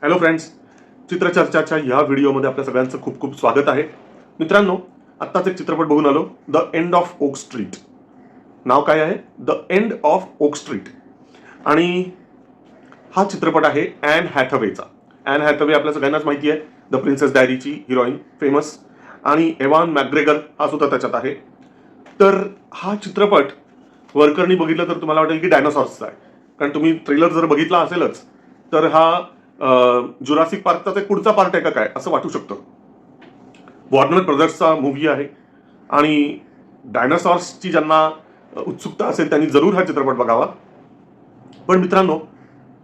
Hello friends, चित्रचर्चाच्या या व्हिडिओमध्ये आपल्या सगळ्यांचं खूप खूप स्वागत आहे. मित्रांनो, आत्ताच एक चित्रपट बघून आलो, the end of Oak Street. नाव काय आहे? The end of Oak Street. आणि हा चित्रपट आहे ॲन हॅथवेचा. ॲन हॅथवे आपल्या सगळ्यांनाच माहिती आहे, द प्रिन्सेस डायरीची हिरोईन, फेमस. आणि एव्हान मॅकग्रेगर हा सुद्धा त्याच्यात आहे. तर हा चित्रपट वरकरणी बघितलं तर तुम्हाला वाटेल की डायनासॉर्सचा आहे, कारण तुम्ही ट्रेलर जर बघितला असेलच तर हा जुरासिक पार्कचा एक पुढचा पार्ट आहे का काय असं वाटू शकतं. वॉर्नर ब्रदर्सचा मूव्ही आहे आणि डायनासॉर्सची ज्यांना उत्सुकता असेल त्यांनी जरूर हा चित्रपट बघावा. पण मित्रांनो,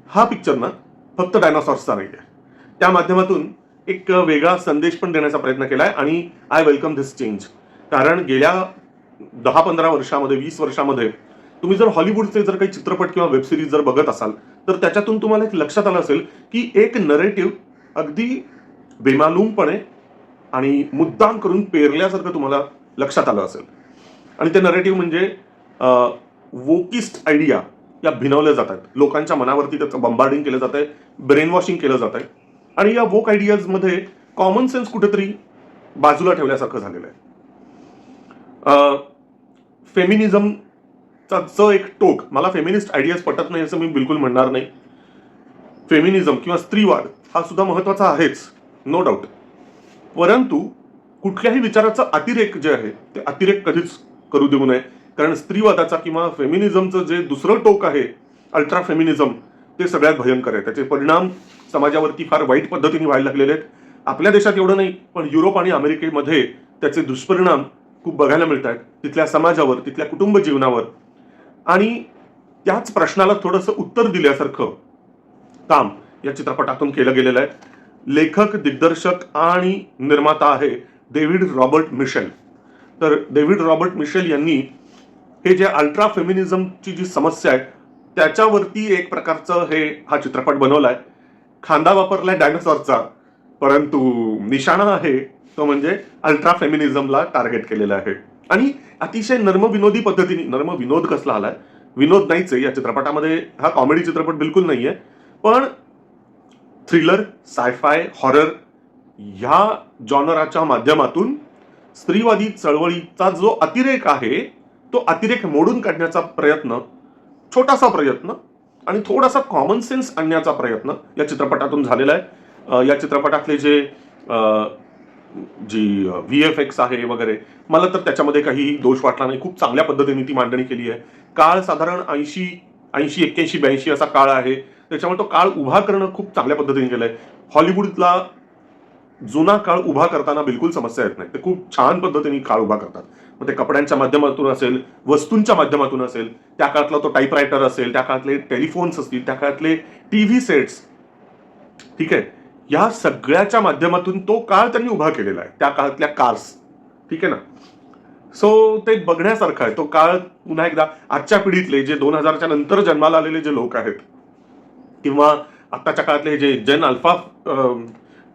हा पिक्चर ना फक्त डायनासॉर्सचा नाही आहे. त्या माध्यमातून एक वेगळा संदेश पण देण्याचा प्रयत्न केलाय आणि आय वेलकम धिस चेंज. कारण गेल्या 10-15 वर्षामध्ये, 20 वर्षामध्ये तुम्ही जर हॉलिवूडचे जर काही चित्रपट किंवा वेब सिरीज जर बघत असाल तर त्याच्यातून तुम्हाला एक लक्षात आलं असेल की एक नरेटिव्ह अगदी बेमालूमपणे आणि मुद्दाम करून पेरल्यासारखं तुम्हाला लक्षात आलं असेल. आणि ते नरेटिव्ह म्हणजे वोकिस्ट आयडिया या भिनवल्या जातात, लोकांच्या मनावरती त्याचं बंबार्डिंग केलं जात आहे, ब्रेन वॉशिंग केलं जात आहे. आणि या वोक आयडियाजमध्ये कॉमन सेन्स कुठेतरी बाजूला ठेवल्यासारखं झालेलं आहे. फेमिनिझमचा जो एक टोक, मला फेमिनिस्ट आयडियाज पटत नाही असं मी बिलकुल म्हणणार नाही. फेमिनिझम किंवा स्त्रीवाद हा सुद्धा महत्वाचा आहेच, नो डाऊट. परंतु कुठल्याही विचाराचा अतिरेक जे आहे ते अतिरेक कधीच करू देऊ नये. कारण स्त्रीवादाचा किंवा फेमिनिझमचं जे दुसरं टोक आहे, अल्ट्रा फेमिनिझम, ते सगळ्यात भयंकर आहे. त्याचे परिणाम समाजावरती फार वाईट पद्धतीने व्हायला लागलेले आहेत. आपल्या देशात एवढं नाही, पण युरोप आणि अमेरिकेमध्ये त्याचे दुष्परिणाम खूप बघायला मिळत आहेत, तिथल्या समाजावर, तिथल्या कुटुंब जीवनावर. आणि त्याच प्रश्नाला थोडंसं उत्तर दिल्यासारखं काम या चित्रपटातून केलं गेलेलं आहे. लेखक, दिग्दर्शक आणि निर्माता आहे डेव्हिड रॉबर्ट मिशेल. तर डेव्हिड रॉबर्ट मिशेल यांनी हे जे अल्ट्रा फेमिनिझमची जी समस्या आहे त्याच्यावरती एक प्रकारचं हा चित्रपट बनवलाय. खांदा वापरलाय डायनासॉरचा, परंतु निशाणा आहे तो म्हणजे अल्ट्रा फेमिनिझमला टार्गेट केलेला आहे. आणि अतिशय नर्मविनोदी पद्धतीने, नर्मविनोद कसला आलाय, विनोद नाहीच आहे या चित्रपटामध्ये. हा कॉमेडी चित्रपट बिलकुल नाहीये, पण थ्रिलर, सायफाय, हॉरर ह्या जॉनराच्या माध्यमातून स्त्रीवादी चळवळीचा जो अतिरेक आहे तो अतिरेक मोडून काढण्याचा प्रयत्न, छोटासा प्रयत्न आणि थोडासा कॉमन सेन्स आणण्याचा प्रयत्न या चित्रपटातून झालेला आहे. या चित्रपटातले जे जी VFX आहे वगैरे, मला तर त्याच्यामध्ये काही दोष वाटला नाही. खूप चांगल्या पद्धतीने ती मांडणी केली आहे. काळ साधारण 80, 81, 82 असा काळ आहे, त्याच्यामुळे तो काळ उभा करणं खूप चांगल्या पद्धतीने केलंय. हॉलिवूडला जुना काळ उभा करताना बिलकुल समस्या येत नाही, ते खूप छान पद्धतीने काळ उभा करतात. मग ते कपड्यांच्या माध्यमातून असेल, वस्तूंच्या माध्यमातून असेल, त्या काळातला तो टाईपरायटर असेल, त्या काळातले टेलिफोन्स असतील, त्या काळातले टीव्ही सेट्स, ठीक आहे, या सगळ्याच्या माध्यमातून तो काळ त्यांनी उभा केलेला आहे. त्या काळातल्या कार्स, ठीक आहे ना. सो ते बघण्यासारखं आहे तो काळ. पुन्हा एकदा आजच्या पिढीतले जे 2000च्या नंतर जन्माला आलेले जे लोक आहेत किंवा आत्ताच्या काळातले जे जेन अल्फा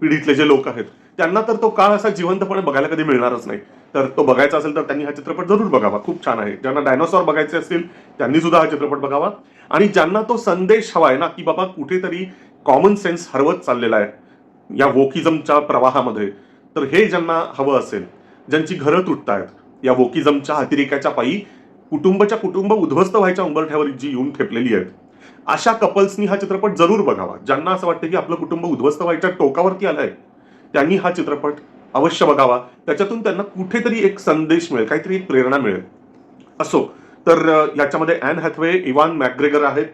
पिढीतले जे लोक आहेत त्यांना तर तो काळ असा जिवंतपणे बघायला कधी मिळणारच नाही. तर तो बघायचा असेल तर त्यांनी हा चित्रपट जरूर बघावा, खूप छान आहे. ज्यांना डायनोसॉर बघायचे असतील त्यांनी सुद्धा हा चित्रपट बघावा. आणि ज्यांना तो संदेश हवाय ना की बाबा कुठेतरी कॉमन सेन्स हरवत चाललेला आहे या वोकिझमच्या प्रवाहामध्ये, तर हे ज्यांना हवं असेल, ज्यांची घरं तुटतायत या वोकिझमच्या अतिरेकाच्या पायी, कुटुंब उद्ध्वस्त व्हायच्या उंबरठ्यावर जी येऊन ठेपलेली आहेत, अशा कपल्सनी हा चित्रपट जरूर बघावा. ज्यांना असं वाटतं की आपलं कुटुंब उद्ध्वस्त व्हायच्या टोकावरती आलंय त्यांनी हा चित्रपट अवश्य बघावा. त्याच्यातून त्यांना कुठेतरी एक संदेश मिळेल, काहीतरी एक प्रेरणा मिळेल. असो तर याच्यामध्ये ॲन हॅथवे, इव्हान मॅकग्रेगर आहेत,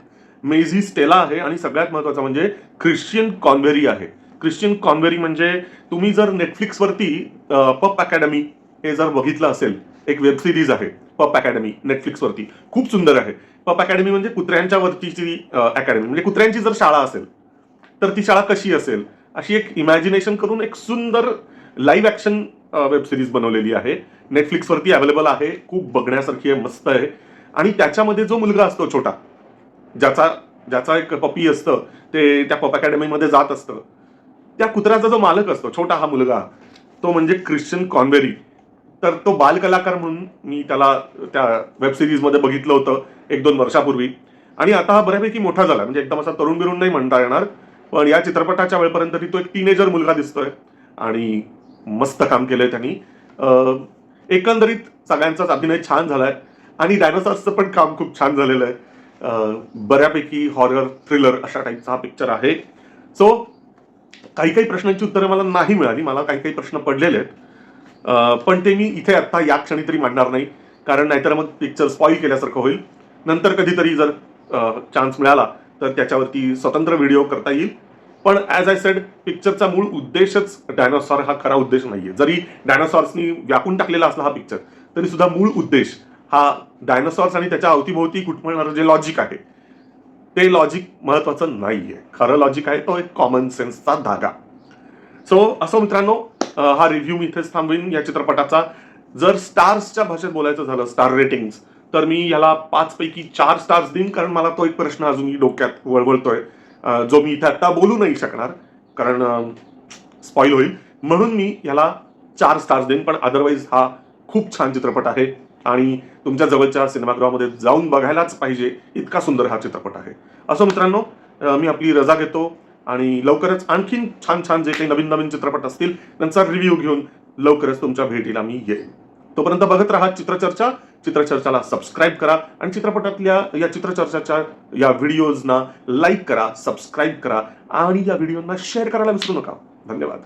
मेझी स्टेला आहे आणि सगळ्यात महत्वाचं म्हणजे ख्रिश्चियन कॉन्वेरी आहे. ख्रिश्चियन कॉन्वेरी म्हणजे तुम्ही जर नेटफ्लिक्सवरती पप अकॅडमी हे जर बघितलं असेल, एक वेब सिरीज आहे पप अकॅडमी नेटफ्लिक्सवरती, खूप सुंदर आहे. पप अकॅडमी म्हणजे कुत्र्यांच्या वरतीची अकॅडमी, म्हणजे कुत्र्यांची जर शाळा असेल तर ती शाळा कशी असेल अशी एक इमॅजिनेशन करून एक सुंदर लाईव्ह ऍक्शन वेब सिरीज बनवलेली आहे. नेटफ्लिक्सवरती अवेलेबल आहे, खूप बघण्यासारखी आहे, मस्त आहे. आणि त्याच्यामध्ये जो मुलगा असतो छोटा, ज्याचा एक पपी असतं, ते त्या पप अकॅडमीमध्ये जात असतं, त्या कुत्र्याचा जो मालक असतो, छोटा हा मुलगा, तो म्हणजे ख्रिश्चियन कॉन्वेरी. तर तो बालकलाकार म्हणून मी त्याला त्या वेब सिरीजमध्ये बघितलं होतं 1-2 वर्षापूर्वी. आणि आता हा बऱ्यापैकी मोठा झाला, म्हणजे एकदम असा तरुण बिरुण नाही म्हणता येणार, पण या चित्रपटाच्या वेळपर्यंत तरी तो एक टीनेजर मुलगा दिसतोय आणि मस्त काम केलंय त्यांनी. एकंदरीत सगळ्यांचाच अभिनय छान झालाय आणि डायनासॉर्सचं पण काम खूप छान झालेलं आहे. बऱ्यापैकी हॉरर थ्रिलर अशा टाईपचा हा पिक्चर आहे. सो काही काही प्रश्नांची उत्तरं मला नाही मिळाली, मला काही काही प्रश्न पडलेले आहेत. पण ते मी इथे आता या क्षणी तरी मांडणार नाही, कारण नाहीतर मग पिक्चर स्पॉईल केल्यासारखं होईल. नंतर कधीतरी जर चान्स मिळाला तर त्याच्यावरती स्वतंत्र व्हिडिओ करता येईल. पण ॲज आय सेड, पिक्चरचा मूळ उद्देशच डायनासॉर हा खरा उद्देश नाहीये. जरी डायनासॉर्सनी व्यापून टाकलेला असला हा पिक्चर, तरी सुद्धा मूळ उद्देश हा डायनासॉर्स आणि त्याच्या अवतीभोवती घुटमळणारं जे लॉजिक आहे ते लॉजिक महत्वाचं नाहीये. खरं लॉजिक आहे तो एक कॉमन सेन्सचा धागा. सो असं मित्रांनो, हा रिव्ह्यू मी इथेच थांबवीन या चित्रपटाचा. जर स्टार्सच्या भाषेत बोलायचं झालं, स्टार रेटिंग, तर मी याला 5 पैकी 4 स्टार्स देईन, कारण मला तो एक प्रश्न अजूनही डोक्यात वळवळतोय, जो मी इथे आता बोलू नाही शकणार कारण स्पॉईल होईल. म्हणून मी याला 4 स्टार्स देईन. पण अदरवाईज हा खूप छान चित्रपट आहे आणि तुमच्या जवळच्या सिनेमागृहामध्ये जाऊन बघायलाच पाहिजे, इतका सुंदर हा चित्रपट आहे. असो मित्रांनो, मी आपली रजा घेतो आणि लवकरच आणखीन छान छान जे काही नवीन नवीन चित्रपट असतील त्यांचा रिव्ह्यू घेऊन लवकरच तुमच्या भेटीला मी येईन. तोपर्यंत बघत राहा चित्रचर्चा. चित्रचर्चाला सबस्क्राईब करा आणि चित्रपटातल्या या चित्रचर्चाच्या या व्हिडिओजना लाईक करा, सबस्क्राईब करा आणि या व्हिडिओना शेअर करायला विसरू नका. धन्यवाद.